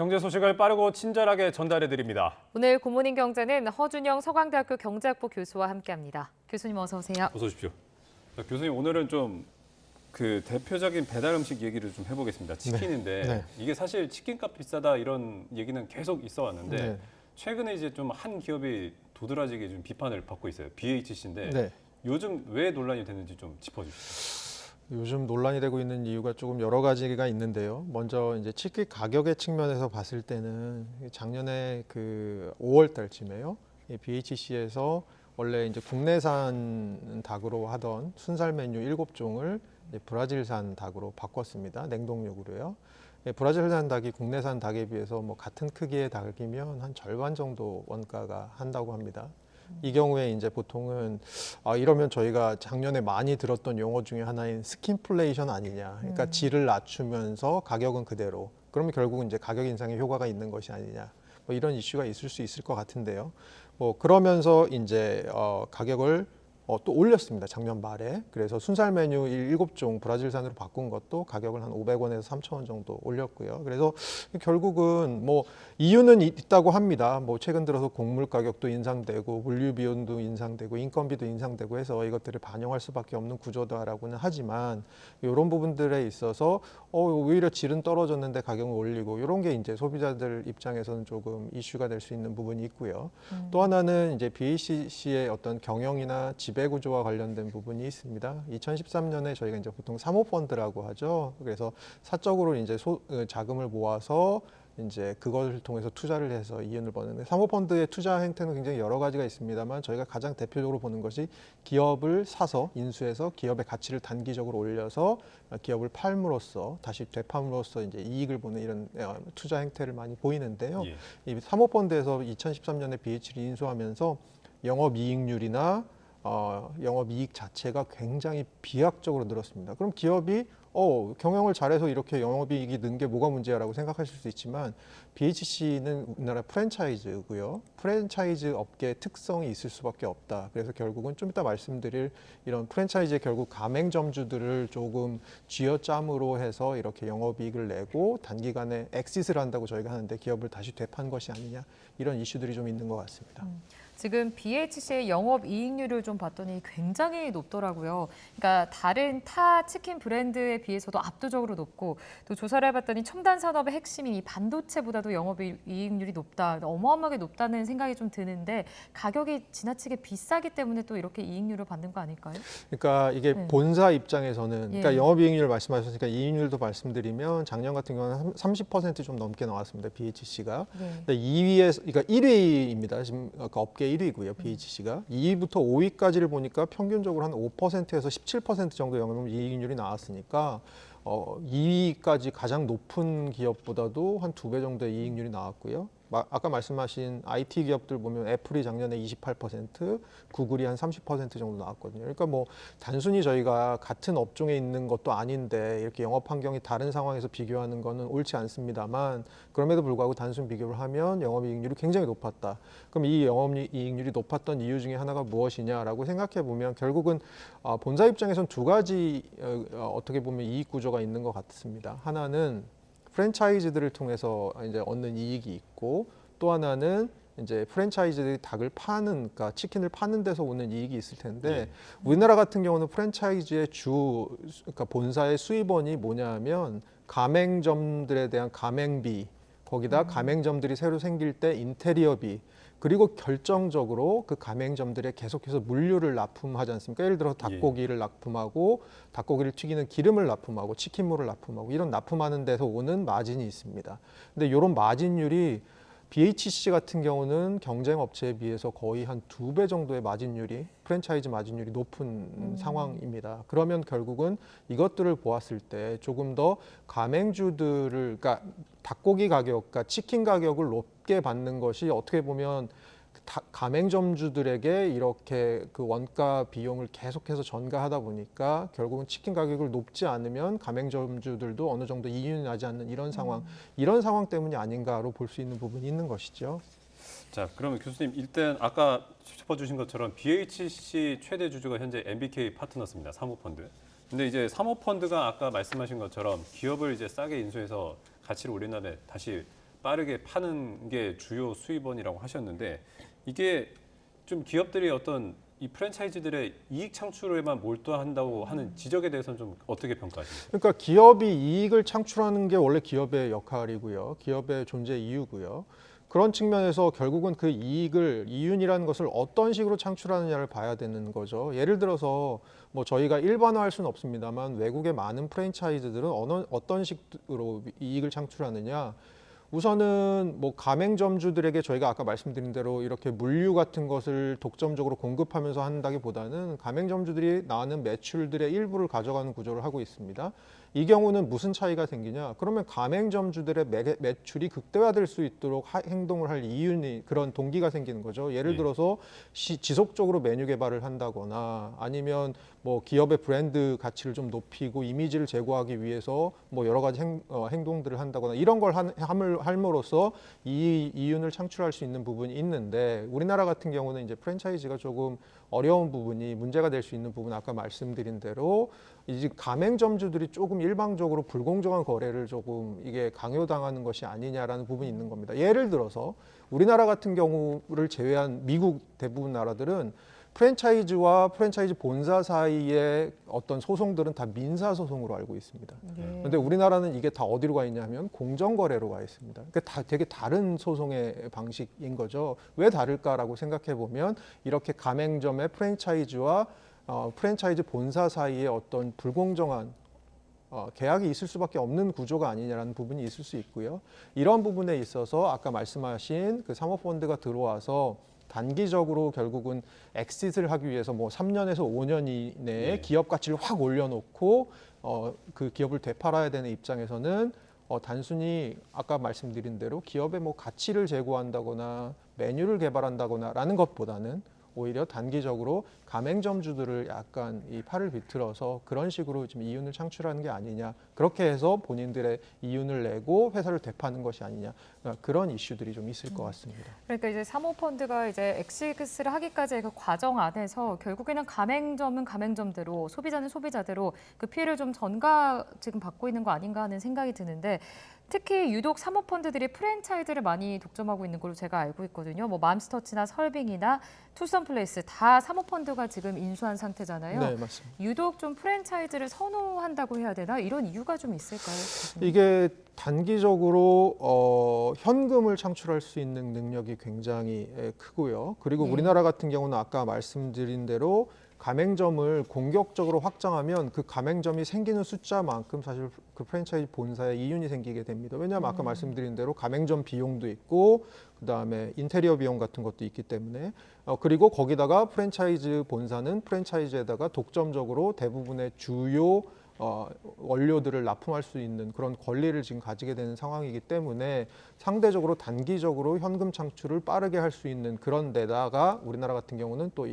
경제 소식을 빠르고 친절하게 전달해 드립니다. 오늘 굿모닝 경제는 허준영 서강대학교 경제학부 교수와 함께합니다. 교수님 어서 오세요. 어서 오십시오. 자, 교수님 오늘은 좀 그 대표적인 배달 음식 얘기를 좀 해보겠습니다. 치킨인데 네. 이게 사실 치킨값 비싸다 이런 얘기는 계속 있어 왔는데 네. 최근에 이제 좀 한 기업이 도드라지게 좀 비판을 받고 있어요. BHC인데 네. 요즘 왜 논란이 됐는지 좀 짚어주시죠. 요즘 논란이 되고 있는 이유가 조금 여러 가지가 있는데요. 먼저 이제 치킨 가격의 측면에서 봤을 때는 작년에 그 5월 달쯤에요. 이 BHC에서 원래 이제 국내산 닭으로 하던 순살 메뉴 7종을 이제 브라질산 닭으로 바꿨습니다. 냉동육으로요. 브라질산 닭이 국내산 닭에 비해서 뭐 같은 크기의 닭이면 한 절반 정도 원가가 한다고 합니다. 이 경우에 이제 보통은 이러면 저희가 작년에 많이 들었던 용어 중에 하나인 스킨플레이션 아니냐. 그러니까 질을 낮추면서 가격은 그대로. 그러면 결국은 이제 가격 인상에 효과가 있는 것이 아니냐. 뭐 이런 이슈가 있을 수 있을 것 같은데요. 뭐 그러면서 이제 가격을 또 올렸습니다. 작년 말에. 그래서 순살 메뉴 7종 브라질산으로 바꾼 것도 가격을 한 500원에서 3,000원 정도 올렸고요. 그래서 결국은 뭐 이유는 있다고 합니다. 뭐 최근 들어서 곡물 가격도 인상되고 물류 비용도 인상되고 인건비도 인상되고 해서 이것들을 반영할 수밖에 없는 구조다라고는 하지만 이런 부분들에 있어서 오히려 질은 떨어졌는데 가격을 올리고 이런 게 이제 소비자들 입장에서는 조금 이슈가 될 수 있는 부분이 있고요. 또 하나는 이제 BHC의 어떤 경영이나 지배 구조와 관련된 부분이 있습니다. 2013년에 저희가 이제 보통 사모펀드라고 하죠. 그래서 사적으로 이제 자금을 모아서 이제 그것을 통해서 투자를 해서 이윤을 버는데 사모펀드의 투자 행태는 굉장히 여러 가지가 있습니다만 저희가 가장 대표적으로 보는 것이 기업을 사서 인수해서 기업의 가치를 단기적으로 올려서 기업을 팔므로써 다시 되팔므로써 이제 이익을 보는 이런 투자 행태를 많이 보이는데요. 예. 이 사모펀드에서 2013년에 BH를 인수하면서 영업이익률이나 영업이익 자체가 굉장히 비약적으로 늘었습니다. 그럼 기업이 경영을 잘해서 이렇게 영업이익이 는 게 뭐가 문제야라고 생각하실 수 있지만 BHC는 우리나라 프랜차이즈고요. 프랜차이즈 업계의 특성이 있을 수밖에 없다. 그래서 결국은 좀 이따 말씀드릴 이런 프랜차이즈의 결국 가맹점주들을 조금 쥐어짜므로 해서 이렇게 영업이익을 내고 단기간에 엑시트를 한다고 저희가 하는데 기업을 다시 되판 것이 아니냐 이런 이슈들이 좀 있는 것 같습니다. 지금 BHC의 영업이익률을 좀 봤더니 굉장히 높더라고요. 그러니까 다른 타 치킨 브랜드에 비해서도 압도적으로 높고 또 조사를 해봤더니 첨단 산업의 핵심인 이 반도체보다도 영업이익률이 높다. 어마어마하게 높다는 생각이 좀 드는데 가격이 지나치게 비싸기 때문에 또 이렇게 이익률을 받는 거 아닐까요? 그러니까 이게 네. 본사 입장에서는 그러니까 예. 영업이익률 말씀하셨으니까 이익률도 말씀드리면 작년 같은 경우는 30% 좀 넘게 나왔습니다. BHC가. 네. 근데 2위에 그러니까 1위입니다. 지금 업계 1위고요. BHC가 2위부터 5위까지를 보니까 평균적으로 한 5%에서 17% 정도 영업이익률이 나왔으니까 2위까지 가장 높은 기업보다도 한 2배 정도의 이익률이 나왔고요. 아까 말씀하신 IT 기업들 보면 애플이 작년에 28%, 구글이 한 30% 정도 나왔거든요. 그러니까 뭐 단순히 저희가 같은 업종에 있는 것도 아닌데 이렇게 영업 환경이 다른 상황에서 비교하는 거는 옳지 않습니다만 그럼에도 불구하고 단순 비교를 하면 영업이익률이 굉장히 높았다. 그럼 이 영업이익률이 높았던 이유 중에 하나가 무엇이냐라고 생각해 보면 결국은 본사 입장에서는 두 가지 어떻게 보면 이익 구조가 있는 것 같습니다. 하나는 프랜차이즈들을 통해서 이제 얻는 이익이 있고 또 하나는 이제 프랜차이즈들이 닭을 파는, 그러니까 치킨을 파는 데서 오는 이익이 있을 텐데 우리나라 같은 경우는 프랜차이즈의 그러니까 본사의 수입원이 뭐냐면 가맹점들에 대한 가맹비, 거기다 가맹점들이 새로 생길 때 인테리어비, 그리고 결정적으로 그 가맹점들에 계속해서 물류를 납품하지 않습니까? 예를 들어 닭고기를 납품하고 닭고기를 튀기는 기름을 납품하고 치킨물을 납품하고 이런 납품하는 데서 오는 마진이 있습니다. 근데 이런 마진율이 BHC 같은 경우는 경쟁 업체에 비해서 거의 한 2배 정도의 마진율이 프랜차이즈 마진율이 높은 상황입니다. 그러면 결국은 이것들을 보았을 때 조금 더 가맹주들을 그러니까 닭고기 가격, 그러니까 치킨 가격을 높게 받는 것이 어떻게 보면 가맹점주들에게 이렇게 그 원가 비용을 계속해서 전가하다 보니까 결국은 치킨 가격을 높지 않으면 가맹점주들도 어느 정도 이윤이 나지 않는 이런 상황 때문이 아닌가로 볼 수 있는 부분이 있는 것이죠. 자, 그러면 교수님 일단 아까 짚어주신 것처럼 BHC 최대 주주가 현재 MBK 파트너스입니다. 사모펀드. 근데 이제 사모펀드가 아까 말씀하신 것처럼 기업을 이제 싸게 인수해서 가치를 올린 다음에 다시 빠르게 파는 게 주요 수입원이라고 하셨는데 이게 좀 기업들이 어떤 이 프랜차이즈들의 이익 창출에만 몰두한다고 하는 지적에 대해서는 좀 어떻게 평가하십니까? 그러니까 기업이 이익을 창출하는 게 원래 기업의 역할이고요. 기업의 존재 이유고요. 그런 측면에서 결국은 그 이익을 이윤이라는 것을 어떤 식으로 창출하느냐를 봐야 되는 거죠. 예를 들어서 뭐 저희가 일반화할 수는 없습니다만 외국의 많은 프랜차이즈들은 어떤 식으로 이익을 창출하느냐. 우선은 뭐 가맹점주들에게 저희가 아까 말씀드린 대로 이렇게 물류 같은 것을 독점적으로 공급하면서 한다기보다는 가맹점주들이 나오는 매출들의 일부를 가져가는 구조를 하고 있습니다. 이 경우는 무슨 차이가 생기냐? 그러면 가맹점주들의 매출이 극대화될 수 있도록 행동을 할 이윤이 그런 동기가 생기는 거죠. 예를 들어서 지속적으로 메뉴 개발을 한다거나 아니면 뭐 기업의 브랜드 가치를 좀 높이고 이미지를 제고하기 위해서 뭐 여러 가지 행동들을 한다거나 이런 걸 함으로써 이윤을 창출할 수 있는 부분이 있는데 우리나라 같은 경우는 이제 프랜차이즈가 조금 어려운 부분이 문제가 될 수 있는 부분 아까 말씀드린 대로 이제 가맹점주들이 조금 일방적으로 불공정한 거래를 조금 이게 강요당하는 것이 아니냐라는 부분이 있는 겁니다. 예를 들어서 우리나라 같은 경우를 제외한 미국 대부분 나라들은 프랜차이즈와 프랜차이즈 본사 사이의 어떤 소송들은 다 민사 소송으로 알고 있습니다. 그런데 우리나라는 이게 다 어디로 가 있냐면 공정거래로 가 있습니다. 그러니까 다 되게 다른 소송의 방식인 거죠. 왜 다를까라고 생각해 보면 이렇게 가맹점의 프랜차이즈와 프랜차이즈 본사 사이에 어떤 불공정한 계약이 있을 수밖에 없는 구조가 아니냐라는 부분이 있을 수 있고요. 이런 부분에 있어서 아까 말씀하신 그 사모펀드가 들어와서 단기적으로 결국은 엑싯을 하기 위해서 뭐 3년에서 5년 이내에 기업 가치를 확 올려놓고 그 기업을 되팔아야 되는 입장에서는 단순히 아까 말씀드린 대로 기업의 뭐 가치를 제고한다거나 메뉴를 개발한다거나라는 것보다는 오히려 단기적으로 가맹점주들을 약간 이 팔을 비틀어서 그런 식으로 좀 이윤을 창출하는 게 아니냐. 그렇게 해서 본인들의 이윤을 내고 회사를 되파는 것이 아니냐. 그런 이슈들이 좀 있을 것 같습니다. 그러니까 이제 사모펀드가 이제 엑시트를 하기까지의 그 과정 안에서 결국에는 가맹점은 가맹점대로 소비자는 소비자대로 그 피해를 좀 지금 받고 있는 거 아닌가 하는 생각이 드는데 특히 유독 사모펀드들이 프랜차이즈를 많이 독점하고 있는 걸로 제가 알고 있거든요. 뭐 맘스터치나 설빙이나 투썸플레이스 다 사모펀드가 지금 인수한 상태잖아요. 네, 맞습니다. 유독 좀 프랜차이즈를 선호한다고 해야 되나? 이런 이유가 좀 있을까요? 이게 단기적으로 현금을 창출할 수 있는 능력이 굉장히 크고요. 그리고 우리나라 같은 경우는 아까 말씀드린 대로 가맹점을 공격적으로 확장하면 그 가맹점이 생기는 숫자만큼 사실 그 프랜차이즈 본사에 이윤이 생기게 됩니다. 왜냐하면 아까 말씀드린 대로 가맹점 비용도 있고 그다음에 인테리어 비용 같은 것도 있기 때문에 그리고 거기다가 프랜차이즈 본사는 프랜차이즈에다가 독점적으로 대부분의 주요 원료들을 납품할 수 있는 그런 권리를 지금 가지게 되는 상황이기 때문에 상대적으로 단기적으로 현금 창출을 빠르게 할 수 있는 그런 데다가 우리나라 같은 경우는 또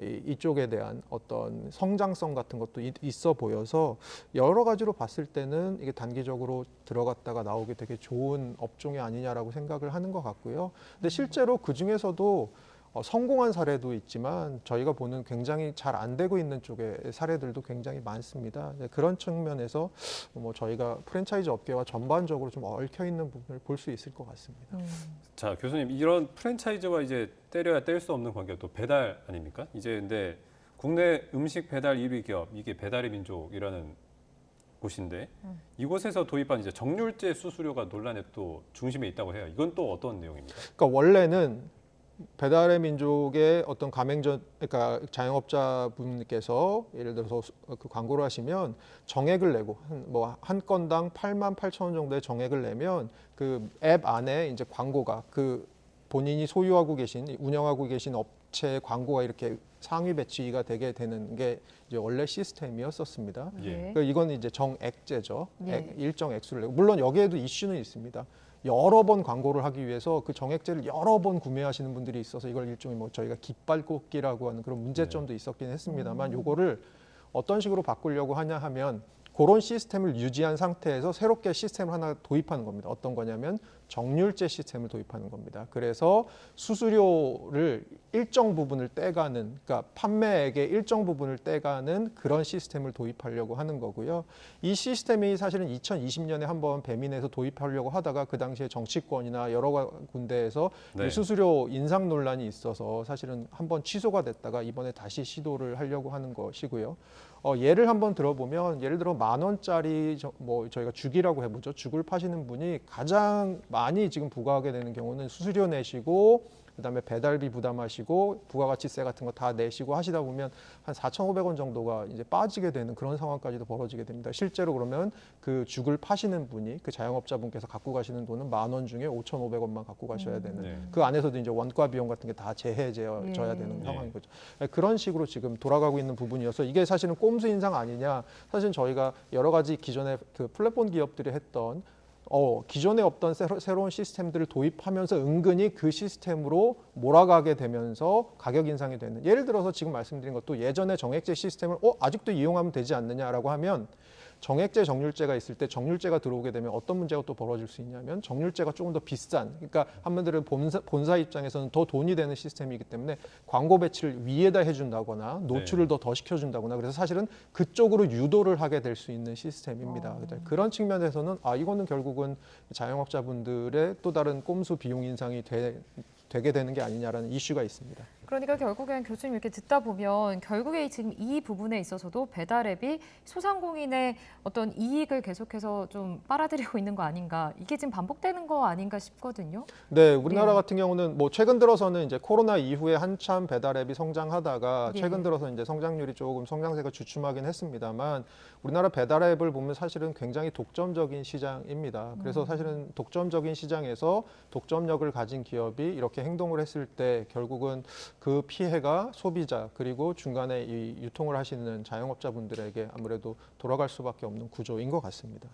이쪽에 대한 어떤 성장성 같은 것도 있어 보여서 여러 가지로 봤을 때는 이게 단기적으로 들어갔다가 나오기 되게 좋은 업종이 아니냐라고 생각을 하는 것 같고요. 근데 실제로 그 중에서도 성공한 사례도 있지만 저희가 보는 굉장히 잘 안 되고 있는 쪽의 사례들도 굉장히 많습니다. 그런 측면에서 뭐 저희가 프랜차이즈 업계와 전반적으로 좀 얽혀 있는 부분을 볼 수 있을 것 같습니다. 자, 교수님 이런 프랜차이즈와 이제 때려야 뗄 수 없는 관계가 또 배달 아닙니까? 이제 근데 국내 음식 배달 1위 기업 이게 배달의 민족이라는 곳인데 이곳에서 도입한 이제 정률제 수수료가 논란의 또 중심에 있다고 해요. 이건 또 어떤 내용입니까? 그러니까 원래는 배달의 민족의 어떤 가맹점, 그러니까 자영업자분께서 예를 들어서 그 광고를 하시면 정액을 내고 한 건당 88,000원 정도의 정액을 내면 그 앱 안에 이제 광고가 그 본인이 소유하고 계신 운영하고 계신 업체의 광고가 이렇게 상위 배치가 되게 되는 게 이제 원래 시스템이었었습니다. 그러니까 이건 이제 정액제죠. 일정 액수를 내고 물론 여기에도 이슈는 있습니다. 여러 번 광고를 하기 위해서 그 정액제를 여러 번 구매하시는 분들이 있어서 이걸 일종의 뭐 저희가 깃발 꽂기라고 하는 그런 문제점도 있었긴 했습니다만 요거를 어떤 식으로 바꾸려고 하냐 하면 그런 시스템을 유지한 상태에서 새롭게 시스템을 하나 도입하는 겁니다. 어떤 거냐면 정률제 시스템을 도입하는 겁니다. 그래서 수수료를 일정 부분을 떼가는, 그러니까 판매액의 일정 부분을 떼가는 그런 시스템을 도입하려고 하는 거고요. 이 시스템이 사실은 2020년에 한번 배민에서 도입하려고 하다가 그 당시에 정치권이나 여러 군데에서 네. 이 수수료 인상 논란이 있어서 사실은 한번 취소가 됐다가 이번에 다시 시도를 하려고 하는 것이고요. 예를 한번 들어보면 예를 들어 10,000원짜리 뭐 저희가 죽이라고 해보죠. 죽을 파시는 분이 가장 많이 지금 부과하게 되는 경우는 수수료 내시고 그다음에 배달비 부담하시고 부가가치세 같은 거 다 내시고 하시다 보면 한 4,500원 정도가 이제 빠지게 되는 그런 상황까지도 벌어지게 됩니다. 실제로 그러면 그 죽을 파시는 분이 그 자영업자분께서 갖고 가시는 돈은 10,000원 중에 5,500원만 갖고 가셔야 되는 네. 그 안에서도 이제 원가 비용 같은 게 다 제해져야 되는 예. 상황인 거죠. 그런 식으로 지금 돌아가고 있는 부분이어서 이게 사실은 꼼수 인상 아니냐. 사실 저희가 여러 가지 기존에 그 플랫폼 기업들이 했던 기존에 없던 새로운 시스템들을 도입하면서 은근히 그 시스템으로 몰아가게 되면서 가격 인상이 되는. 예를 들어서 지금 말씀드린 것도 예전에 정액제 시스템을 아직도 이용하면 되지 않느냐라고 하면 정액제, 정률제가 있을 때 정률제가 들어오게 되면 어떤 문제가 또 벌어질 수 있냐면 정률제가 조금 더 비싼, 그러니까 한마디로 본사 입장에서는 더 돈이 되는 시스템이기 때문에 광고 배치를 위에다 해준다거나 노출을 더 시켜준다거나 그래서 사실은 그쪽으로 유도를 하게 될 수 있는 시스템입니다. 그런 측면에서는 이거는 결국은 자영업자분들의 또 다른 꼼수 비용 인상이 되게 되는 게 아니냐라는 이슈가 있습니다. 그러니까 결국엔 교수님 이렇게 듣다 보면 결국에 지금 이 부분에 있어서도 배달앱이 소상공인의 어떤 이익을 계속해서 좀 빨아들이고 있는 거 아닌가, 이게 지금 반복되는 거 아닌가 싶거든요. 네, 우리나라 같은 경우는 뭐 최근 들어서는 이제 코로나 이후에 한참 배달앱이 성장하다가 예. 최근 들어서 이제 성장률이 조금 성장세가 주춤하긴 했습니다만 우리나라 배달앱을 보면 사실은 굉장히 독점적인 시장입니다. 그래서 사실은 독점적인 시장에서 독점력을 가진 기업이 이렇게 행동을 했을 때 결국은 그 피해가 소비자 그리고 중간에 이 유통을 하시는 자영업자분들에게 아무래도 돌아갈 수밖에 없는 구조인 것 같습니다.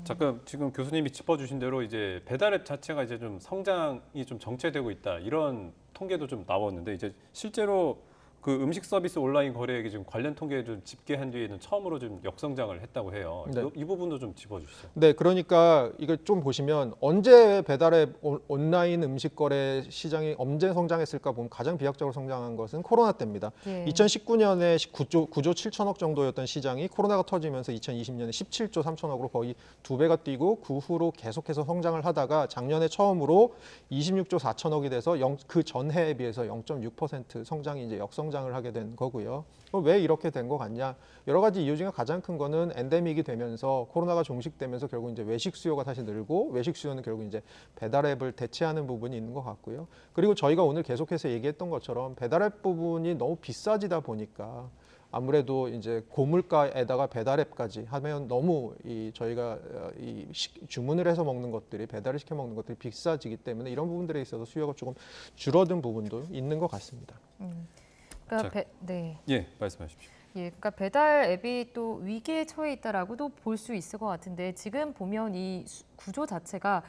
잠깐 지금 교수님이 짚어주신 대로 이제 배달앱 자체가 이제 좀 성장이 좀 정체되고 있다 이런 통계도 좀 나왔는데 이제 실제로 그 음식 서비스 온라인 거래액이 지금 관련 통계를 좀 집계한 뒤에는 처음으로 좀 역성장을 했다고 해요. 네. 이 부분도 좀 짚어주시죠. 네, 그러니까 이걸 좀 보시면 언제 배달앱 온라인 음식 거래 시장이 언제 성장했을까 보면 가장 비약적으로 성장한 것은 코로나 때입니다. 예. 2019년에 9조 7천억 정도였던 시장이 코로나가 터지면서 2020년에 17조 3천억으로 거의 2배가 뛰고 그 후로 계속해서 성장을 하다가 작년에 처음으로 26조 4천억이 돼서 그 전해에 비해서 0.6% 성장이 이제 역성장을 하게 된 거고요. 왜 이렇게 된 것 같냐? 여러 가지 이유 중에 가장 큰 거는 엔데믹이 되면서 코로나가 종식되면서 결국 이제 외식 수요가 다시 늘고 외식 수요는 결국 이제 배달앱을 대체하는 부분이 있는 것 같고요. 그리고 저희가 오늘 계속해서 얘기했던 것처럼 배달앱 부분이 너무 비싸지다 보니까 아무래도 이제 고물가에다가 배달앱까지 하면 너무 저희가 주문을 해서 먹는 것들이 배달을 시켜 먹는 것들이 비싸지기 때문에 이런 부분들에 있어서 수요가 조금 줄어든 부분도 있는 것 같습니다. 그러니까 네. 예, 말씀하십시오. 예, 그러니까 배달 앱이 또 위기에 처해 있다라고도 볼 수 있을 것 같은데 지금 보면 이 구조 자체가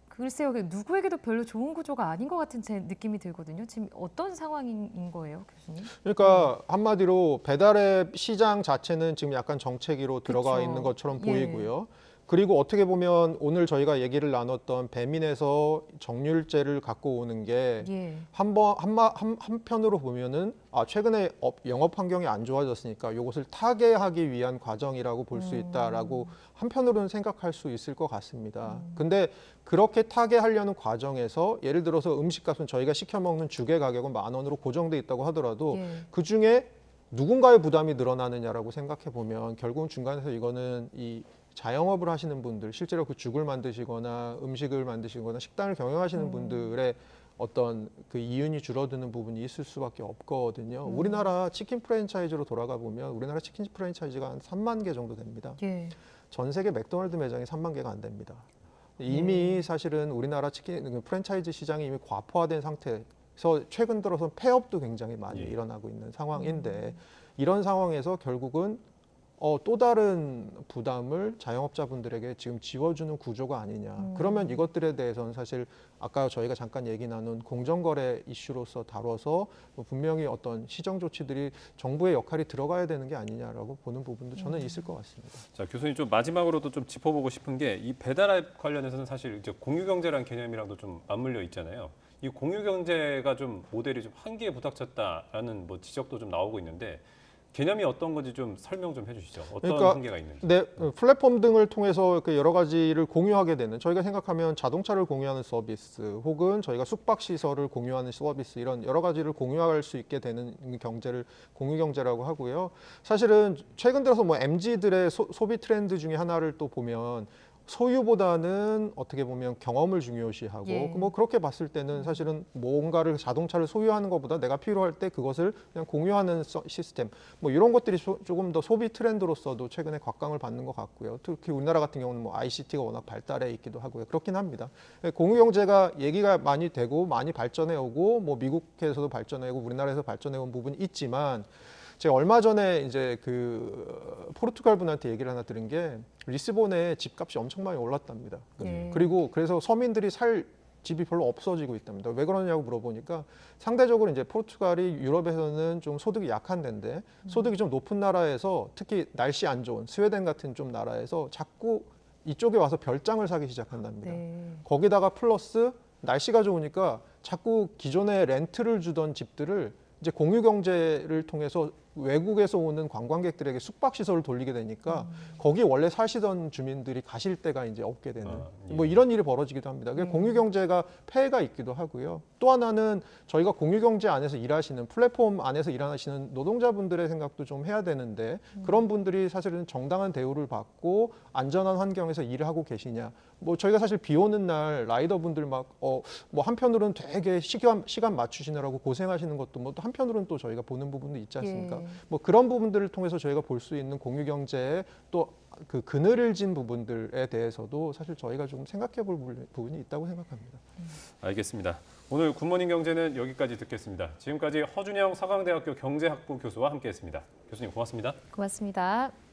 글쎄요, 누구에게도 별로 좋은 구조가 아닌 것 같은 제 느낌이 들거든요. 지금 어떤 상황인 거예요, 교수님? 그러니까 한마디로 배달앱 시장 자체는 지금 약간 정체기로 들어가 그쵸. 있는 것처럼 예. 보이고요. 그리고 어떻게 보면 오늘 저희가 얘기를 나눴던 배민에서 정률제를 갖고 오는 게 예. 한편으로 보면은 최근에 영업 환경이 안 좋아졌으니까 이것을 타개하기 위한 과정이라고 볼 수 있다라고 한편으로는 생각할 수 있을 것 같습니다. 근데 그렇게 타개하려는 과정에서 예를 들어서 음식값은 저희가 시켜 먹는 죽의 가격은 10,000원으로 고정돼 있다고 하더라도 예. 그 중에 누군가의 부담이 늘어나느냐라고 생각해 보면 결국은 중간에서 이거는 이 자영업을 하시는 분들, 실제로 그 죽을 만드시거나 음식을 만드시거나 식당을 경영하시는 분들의 어떤 그 이윤이 줄어드는 부분이 있을 수밖에 없거든요. 우리나라 치킨 프랜차이즈로 돌아가 보면 우리나라 치킨 프랜차이즈가 한 3만 개 정도 됩니다. 예. 전 세계 맥도날드 매장이 3만 개가 안 됩니다. 이미 사실은 우리나라 치킨 프랜차이즈 시장이 이미 과포화된 상태에서 최근 들어서 폐업도 굉장히 많이 일어나고 있는 상황인데 이런 상황에서 결국은 또 다른 부담을 자영업자분들에게 지금 지워주는 구조가 아니냐. 그러면 이것들에 대해서는 사실 아까 저희가 잠깐 얘기 나눈 공정거래 이슈로서 다뤄서 분명히 어떤 시정 조치들이 정부의 역할이 들어가야 되는 게 아니냐라고 보는 부분도 저는 있을 것 같습니다. 자, 교수님 좀 마지막으로도 좀 짚어보고 싶은 게 이 배달앱 관련해서는 사실 이제 공유경제라는 개념이랑도 좀 맞물려 있잖아요. 이 공유경제가 좀 모델이 좀 한계에 부닥쳤다라는 뭐 지적도 좀 나오고 있는데 개념이 어떤 건지 좀 설명 좀 해주시죠. 어떤 그러니까 한계가 있는지. 네, 플랫폼 등을 통해서 그 여러 가지를 공유하게 되는 저희가 생각하면 자동차를 공유하는 서비스 혹은 저희가 숙박 시설을 공유하는 서비스 이런 여러 가지를 공유할 수 있게 되는 경제를 공유 경제라고 하고요. 사실은 최근 들어서 뭐 MZ들의 소비 트렌드 중에 하나를 또 보면 소유보다는 어떻게 보면 경험을 중요시하고 예. 뭐 그렇게 봤을 때는 사실은 뭔가를 자동차를 소유하는 것보다 내가 필요할 때 그것을 그냥 공유하는 시스템 뭐 이런 것들이 조금 더 소비 트렌드로서도 최근에 곽강을 받는 것 같고요. 특히 우리나라 같은 경우는 뭐 ICT가 워낙 발달해 있기도 하고요. 그렇긴 합니다. 공유 경제가 얘기가 많이 되고 많이 발전해 오고 뭐 미국에서도 발전해 오고 우리나라에서 발전해 온 부분이 있지만 제가 얼마 전에 이제 그 포르투갈 분한테 얘기를 하나 들은 게 리스본에 집값이 엄청 많이 올랐답니다. 예. 그리고 그래서 서민들이 살 집이 별로 없어지고 있답니다. 왜 그러냐고 물어보니까 상대적으로 이제 포르투갈이 유럽에서는 좀 소득이 약한 데인데 소득이 좀 높은 나라에서 특히 날씨 안 좋은 스웨덴 같은 좀 나라에서 자꾸 이쪽에 와서 별장을 사기 시작한답니다. 네. 거기다가 플러스 날씨가 좋으니까 자꾸 기존에 렌트를 주던 집들을 이제 공유 경제를 통해서 외국에서 오는 관광객들에게 숙박 시설을 돌리게 되니까 거기 원래 사시던 주민들이 가실 데가 이제 없게 되는 예. 뭐 이런 일이 벌어지기도 합니다. 그러니까 공유 경제가 폐해가 있기도 하고요. 또 하나는 저희가 공유 경제 안에서 일하시는 플랫폼 안에서 일하시는 노동자분들의 생각도 좀 해야 되는데 그런 분들이 사실은 정당한 대우를 받고 안전한 환경에서 일을 하고 계시냐. 뭐 저희가 사실 비 오는 날 라이더분들 막 뭐 한편으로는 되게 시간 맞추시느라고 고생하시는 것도 뭐 또 한편으로는 또 저희가 보는 부분도 있지 않습니까? 예. 뭐 그런 부분들을 통해서 저희가 볼 수 있는 공유 경제의 또 그 그늘을 진 부분들에 대해서도 사실 저희가 좀 생각해 볼 부분이 있다고 생각합니다. 알겠습니다. 오늘 굿모닝 경제는 여기까지 듣겠습니다. 지금까지 허준영 서강대학교 경제학부 교수와 함께했습니다. 교수님 고맙습니다. 고맙습니다.